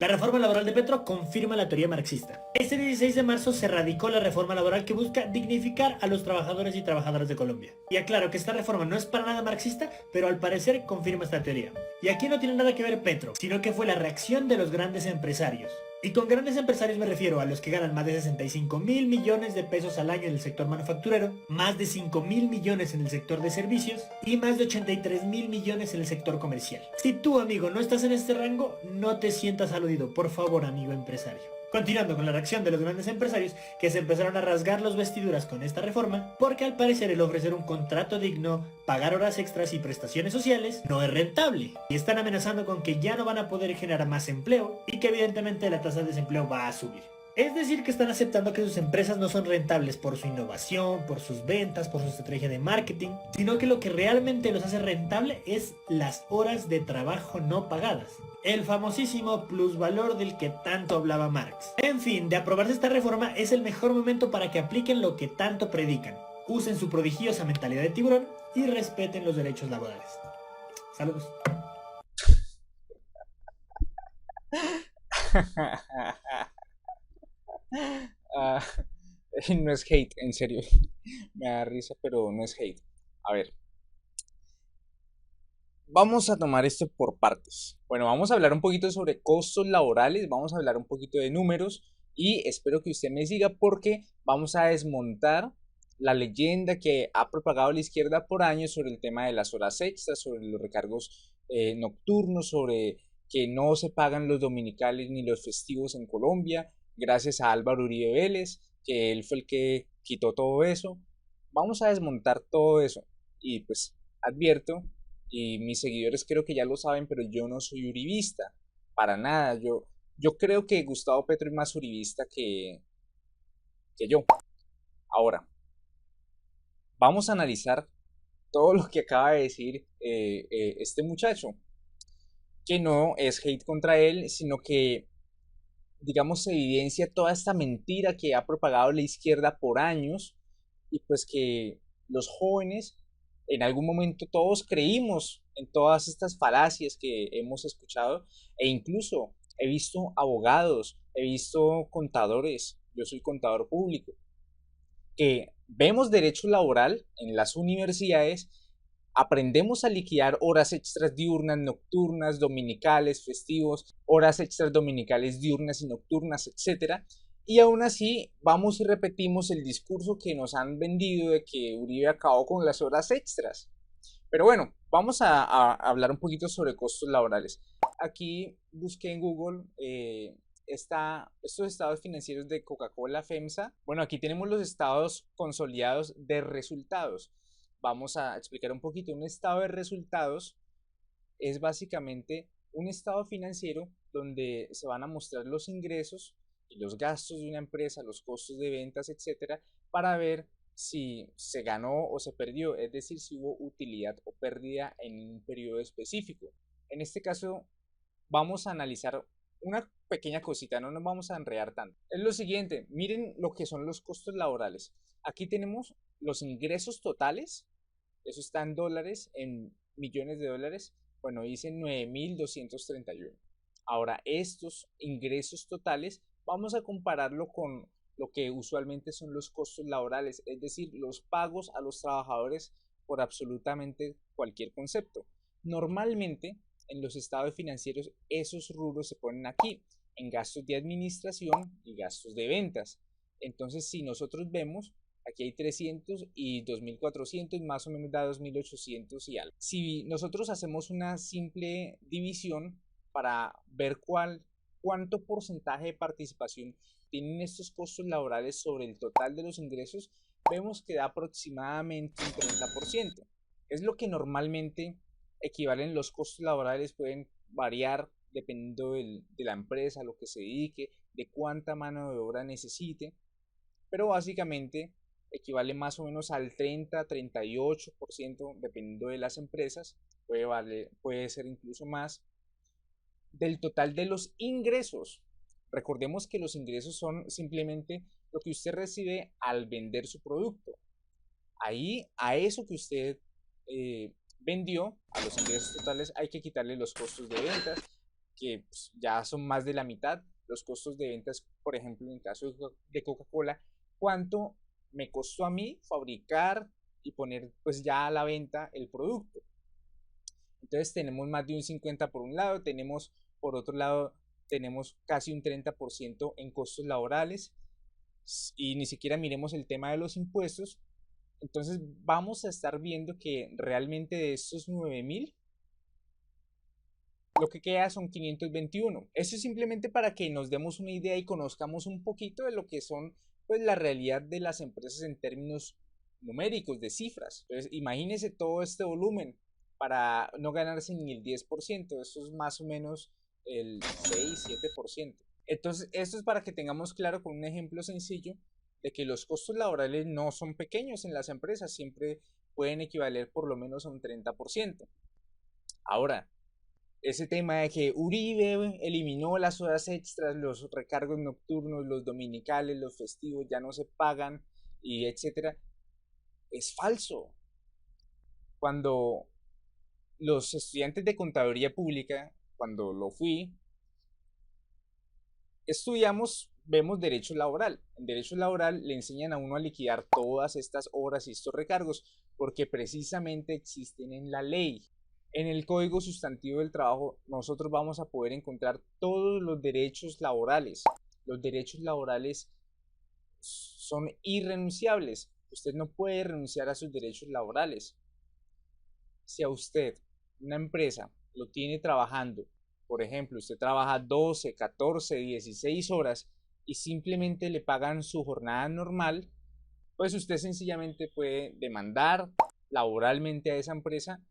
La reforma laboral de Petro confirma la teoría marxista. Este 16 de marzo se radicó la reforma laboral que busca dignificar a los trabajadores y trabajadoras de Colombia. Y aclaro que esta reforma no es para nada marxista, pero al parecer confirma esta teoría. Y aquí no tiene nada que ver Petro, sino que fue la reacción de los grandes empresarios. Y con grandes empresarios me refiero a los que ganan más de 65.000 millones de pesos al año en el sector manufacturero, más de 5.000 millones en el sector de servicios y más de 83.000 millones en el sector comercial. Si tú, amigo, no estás en este rango, no te sientas aludido, por favor, amigo empresario. Continuando con la reacción de los grandes empresarios que se empezaron a rasgar las vestiduras con esta reforma, porque al parecer el ofrecer un contrato digno, pagar horas extras y prestaciones sociales no es rentable. Y están amenazando con que ya no van a poder generar más empleo y que evidentemente la tasa de desempleo va a subir. Es decir, que están aceptando que sus empresas no son rentables por su innovación, por sus ventas, por su estrategia de marketing, sino que lo que realmente los hace rentable es las horas de trabajo no pagadas. El famosísimo plusvalor del que tanto hablaba Marx. En fin, de aprobarse esta reforma es el mejor momento para que apliquen lo que tanto predican. Usen su prodigiosa mentalidad de tiburón y respeten los derechos laborales. Saludos. Ah, no es hate, en serio. Me da risa, pero no es hate. A ver, vamos a tomar esto por partes. Bueno, vamos a hablar un poquito sobre costos laborales, vamos a hablar un poquito de números y espero que usted me siga porque vamos a desmontar la leyenda que ha propagado la izquierda por años sobre el tema de las horas extras, sobre los recargos nocturnos, sobre que no se pagan los dominicales ni los festivos en Colombia, gracias a Álvaro Uribe Vélez, que él fue el que quitó todo eso. Vamos a desmontar todo eso y pues advierto y mis seguidores creo que ya lo saben, pero yo no soy uribista, para nada. Yo creo que Gustavo Petro es más uribista que yo. Ahora, vamos a analizar todo lo que acaba de decir este muchacho, que no es hate contra él, sino que, digamos, se evidencia toda esta mentira que ha propagado la izquierda por años y pues que los jóvenes en algún momento todos creímos en todas estas falacias que hemos escuchado e incluso he visto abogados, he visto contadores, yo soy contador público, que vemos derecho laboral en las universidades, aprendemos a liquidar horas extras diurnas, nocturnas, dominicales, festivos, horas extras dominicales, diurnas y nocturnas, etcétera. Y aún así vamos y repetimos el discurso que nos han vendido de que Uribe acabó con las horas extras. Pero bueno, vamos a hablar un poquito sobre costos laborales. Aquí busqué en Google estos estados financieros de Coca-Cola FEMSA. Bueno, aquí tenemos los estados consolidados de resultados. Vamos a explicar un poquito. Un estado de resultados es básicamente un estado financiero donde se van a mostrar los ingresos y los gastos de una empresa, los costos de ventas, etcétera, para ver si se ganó o se perdió, es decir, si hubo utilidad o pérdida en un periodo específico. En este caso, vamos a analizar una pequeña cosita, no nos vamos a enredar tanto. Es lo siguiente, miren lo que son los costos laborales. Aquí tenemos los ingresos totales, eso está en dólares, en millones de dólares, bueno, dice 9.231. Ahora, estos ingresos totales, vamos a compararlo con lo que usualmente son los costos laborales, es decir, los pagos a los trabajadores por absolutamente cualquier concepto. Normalmente, en los estados financieros, esos rubros se ponen aquí, en gastos de administración y gastos de ventas. Entonces, si nosotros vemos, aquí hay 300 y 2.400, más o menos da 2.800 y algo. Si nosotros hacemos una simple división para ver cuánto porcentaje de participación tienen estos costos laborales sobre el total de los ingresos, vemos que da aproximadamente un 30%. Es lo que normalmente equivalen los costos laborales, pueden variar dependiendo de la empresa, a lo que se dedique, de cuánta mano de obra necesite, pero básicamente equivale más o menos al 30-38%, dependiendo de las empresas, puede ser incluso más, del total de los ingresos. Recordemos que los ingresos son simplemente lo que usted recibe al vender su producto. Ahí, a eso que usted vendió, a los ingresos totales, hay que quitarle los costos de ventas, que pues, ya son más de la mitad. Los costos de ventas, por ejemplo, en el caso de Coca-Cola, ¿cuánto me costó a mí fabricar y poner pues ya a la venta el producto? Entonces tenemos más de un 50 por un lado, tenemos por otro lado, tenemos casi un 30% en costos laborales y ni siquiera miremos el tema de los impuestos. Entonces vamos a estar viendo que realmente de estos 9.000, lo que queda son 521. Eso es simplemente para que nos demos una idea y conozcamos un poquito de lo que son pues la realidad de las empresas en términos numéricos, de cifras. Entonces imagínense todo este volumen para no ganarse ni el 10%, eso es más o menos el 6-7%. Entonces esto es para que tengamos claro con un ejemplo sencillo de que los costos laborales no son pequeños en las empresas, siempre pueden equivaler por lo menos a un 30%. Ahora, ese tema de que Uribe eliminó las horas extras, los recargos nocturnos, los dominicales, los festivos ya no se pagan y etcétera, es falso. Cuando los estudiantes de contaduría pública, cuando lo fui, estudiamos, vemos derecho laboral. En derecho laboral le enseñan a uno a liquidar todas estas horas y estos recargos porque precisamente existen en la ley. En el Código Sustantivo del Trabajo nosotros vamos a poder encontrar todos los derechos laborales. Los derechos laborales son irrenunciables. Usted no puede renunciar a sus derechos laborales. Si a usted, una empresa, lo tiene trabajando, por ejemplo, usted trabaja 12, 14, 16 horas y simplemente le pagan su jornada normal, pues usted sencillamente puede demandar laboralmente a esa empresa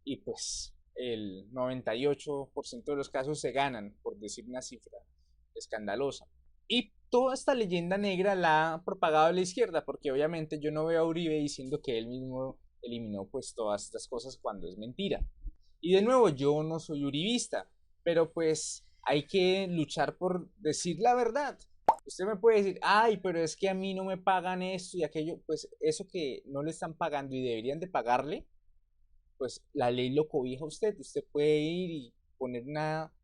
y pues el 98% de los casos se ganan, por decir una cifra escandalosa. Y toda esta leyenda negra la ha propagado la izquierda, porque obviamente yo no veo a Uribe diciendo que él mismo eliminó pues todas estas cosas cuando es mentira. Y de nuevo, yo no soy uribista, pero pues hay que luchar por decir la verdad. Usted me puede decir, ay, pero es que a mí no me pagan esto y aquello, pues eso que no le están pagando y deberían de pagarle, pues la ley lo cobija a usted. Usted puede ir y poner una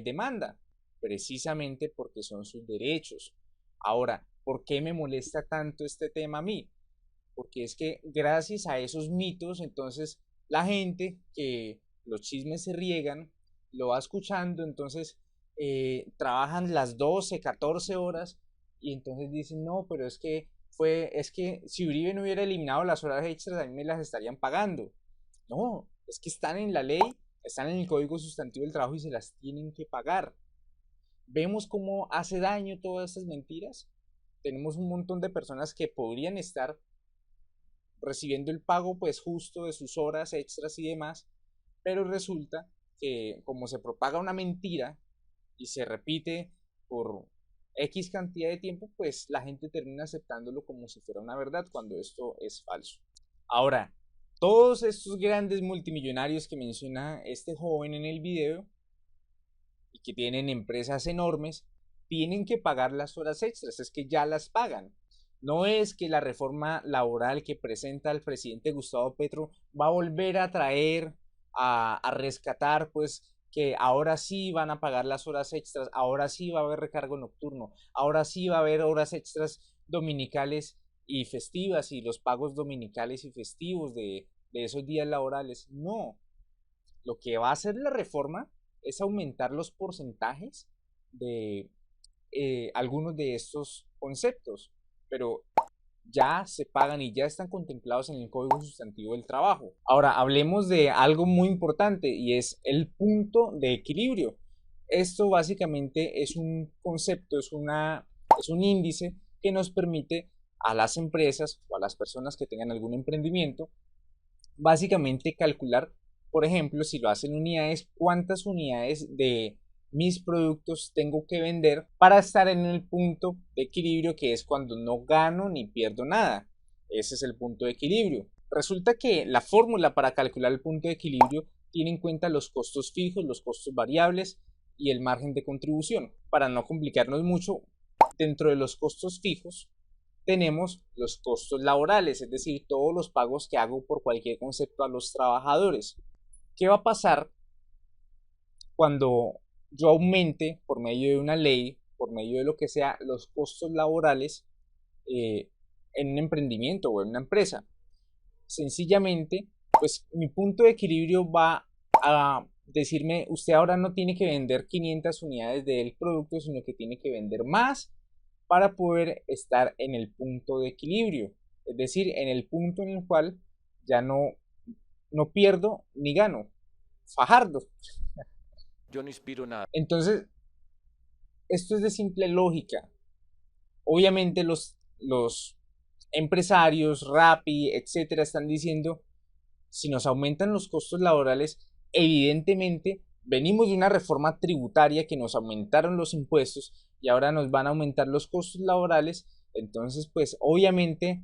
demanda, precisamente porque son sus derechos. Ahora, ¿por qué me molesta tanto este tema a mí? Porque es que gracias a esos mitos, entonces la gente que los chismes se riegan, lo va escuchando, entonces trabajan las 12, 14 horas y entonces dicen, no, pero es que si Uribe no hubiera eliminado las horas extras, a mí me las estarían pagando. No, es que están en la ley, están en el Código Sustantivo del Trabajo y se las tienen que pagar. Vemos cómo hace daño todas estas mentiras. Tenemos un montón de personas que podrían estar recibiendo el pago pues justo de sus horas extras y demás, pero resulta que como se propaga una mentira y se repite por X cantidad de tiempo, pues la gente termina aceptándolo como si fuera una verdad cuando esto es falso. Ahora, todos estos grandes multimillonarios que menciona este joven en el video y que tienen empresas enormes, tienen que pagar las horas extras, es que ya las pagan. No es que la reforma laboral que presenta el presidente Gustavo Petro va a volver a traer, a rescatar, pues que ahora sí van a pagar las horas extras, ahora sí va a haber recargo nocturno, ahora sí va a haber horas extras dominicales y festivas y los pagos dominicales y festivos de esos días laborales. No, lo que va a hacer la reforma es aumentar los porcentajes de algunos de estos conceptos, pero ya se pagan y ya están contemplados en el Código Sustantivo del Trabajo. Ahora, hablemos de algo muy importante y es el punto de equilibrio. Esto básicamente es un concepto, es un índice que nos permite a las empresas o a las personas que tengan algún emprendimiento, básicamente calcular, por ejemplo, si lo hacen unidades, cuántas unidades de mis productos tengo que vender para estar en el punto de equilibrio, que es cuando no gano ni pierdo nada. Ese es el punto de equilibrio. Resulta que la fórmula para calcular el punto de equilibrio tiene en cuenta los costos fijos, los costos variables y el margen de contribución. Para no complicarnos mucho, dentro de los costos fijos tenemos los costos laborales, es decir, todos los pagos que hago por cualquier concepto a los trabajadores. ¿Qué va a pasar cuando yo aumente por medio de una ley, por medio de lo que sea, los costos laborales eh, en un emprendimiento o en una empresa. Sencillamente, pues mi punto de equilibrio va a decirme, usted ahora no tiene que vender 500 unidades del producto, sino que tiene que vender más para poder estar en el punto de equilibrio, es decir, en el punto en el cual ya no pierdo ni gano. Fajardo. Yo no inspiro nada. Entonces, esto es de simple lógica. Obviamente los empresarios, Rappi, etcétera, están diciendo, si nos aumentan los costos laborales, evidentemente venimos de una reforma tributaria que nos aumentaron los impuestos y ahora nos van a aumentar los costos laborales, entonces pues obviamente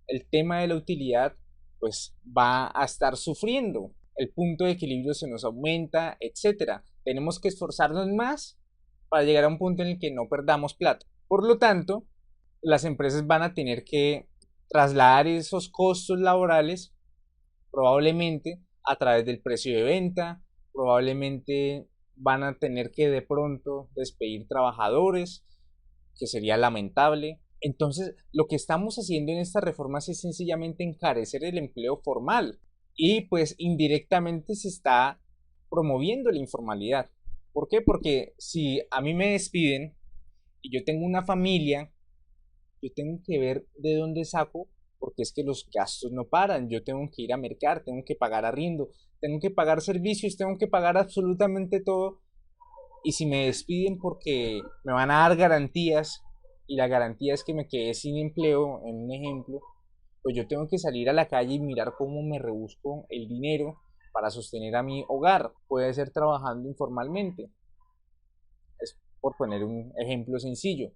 el tema de la utilidad pues va a estar sufriendo, el punto de equilibrio se nos aumenta, etcétera. Tenemos que esforzarnos más para llegar a un punto en el que no perdamos plata. Por lo tanto, las empresas van a tener que trasladar esos costos laborales probablemente a través del precio de venta, probablemente van a tener que de pronto despedir trabajadores, que sería lamentable. Entonces, lo que estamos haciendo en estas reformas es sencillamente encarecer el empleo formal y pues indirectamente se está promoviendo la informalidad. ¿Por qué? Porque si a mí me despiden y yo tengo una familia, yo tengo que ver de dónde saco, porque es que los gastos no paran. Yo tengo que ir a mercar, tengo que pagar arriendo, tengo que pagar servicios, tengo que pagar absolutamente todo. Y si me despiden porque me van a dar garantías, y la garantía es que me quedé sin empleo, en un ejemplo, pues yo tengo que salir a la calle y mirar cómo me rebusco el dinero para sostener a mi hogar. Puede ser trabajando informalmente. Es por poner un ejemplo sencillo.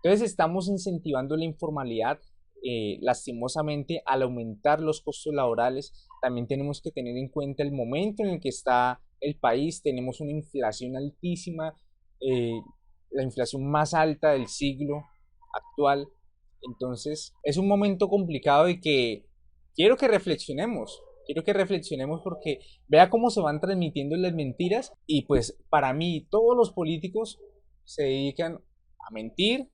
Entonces estamos incentivando la informalidad, lastimosamente al aumentar los costos laborales. También tenemos que tener en cuenta el momento en el que está el país. Tenemos una inflación altísima, eh, la inflación más alta del siglo actual. Entonces es un momento complicado y que quiero que reflexionemos. Quiero que reflexionemos porque vea cómo se van transmitiendo las mentiras y pues para mí todos los políticos se dedican a mentir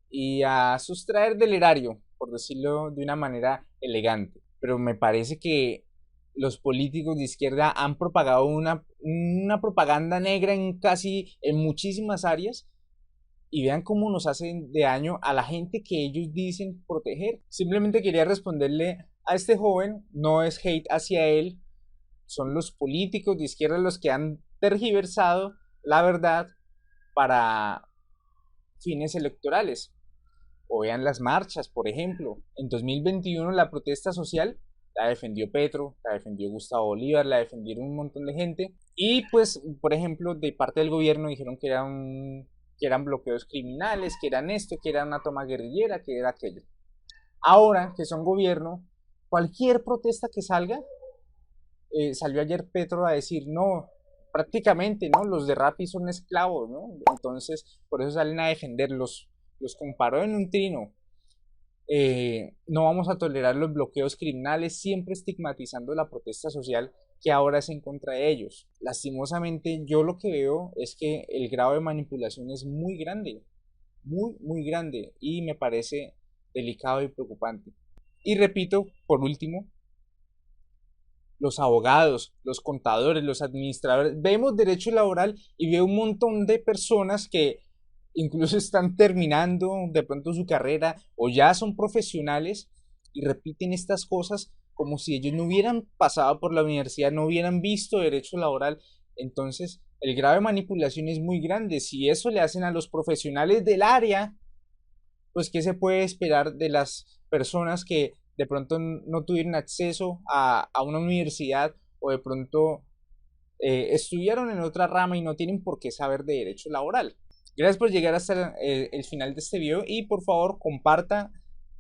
y a sustraer del erario, por decirlo de una manera elegante. Pero me parece que los políticos de izquierda han propagado una propaganda negra en muchísimas áreas y vean cómo nos hacen de daño a la gente que ellos dicen proteger. Simplemente quería responderle a este joven, no es hate hacia él, son los políticos de izquierda los que han tergiversado la verdad para fines electorales. O vean las marchas, por ejemplo. En 2021 la protesta social la defendió Petro, la defendió Gustavo Bolívar, la defendieron un montón de gente. Y pues, por ejemplo, de parte del gobierno dijeron que eran bloqueos criminales, que eran esto, que era una toma guerrillera, que era aquello. Ahora que son gobierno, cualquier protesta que salga, salió ayer Petro a decir, no, prácticamente, ¿no? Los de Rappi son esclavos, ¿no? Entonces, por eso salen a defenderlos. Los comparó en un trino. No vamos a tolerar los bloqueos criminales, siempre estigmatizando la protesta social que ahora es en contra de ellos. Lastimosamente, yo lo que veo es que el grado de manipulación es muy grande, muy grande, y me parece delicado y preocupante. Y repito, por último, los abogados, los contadores, los administradores, vemos derecho laboral y veo un montón de personas que incluso están terminando de pronto su carrera o ya son profesionales y repiten estas cosas como si ellos no hubieran pasado por la universidad, no hubieran visto derecho laboral. Entonces, el grado de manipulación es muy grande. Si eso le hacen a los profesionales del área, pues ¿qué se puede esperar de las personas que de pronto no tuvieron acceso a una universidad o de pronto estudiaron en otra rama y no tienen por qué saber de derecho laboral? Gracias por llegar hasta el final de este video y por favor comparta,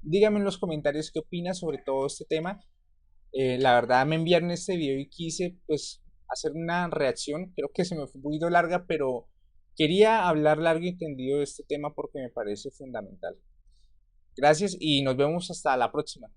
dígame en los comentarios qué opina sobre todo este tema. La verdad me enviaron este video y quise pues hacer una reacción, creo que se me fue un poquito larga, pero quería hablar largo y tendido de este tema porque me parece fundamental. Gracias y nos vemos hasta la próxima.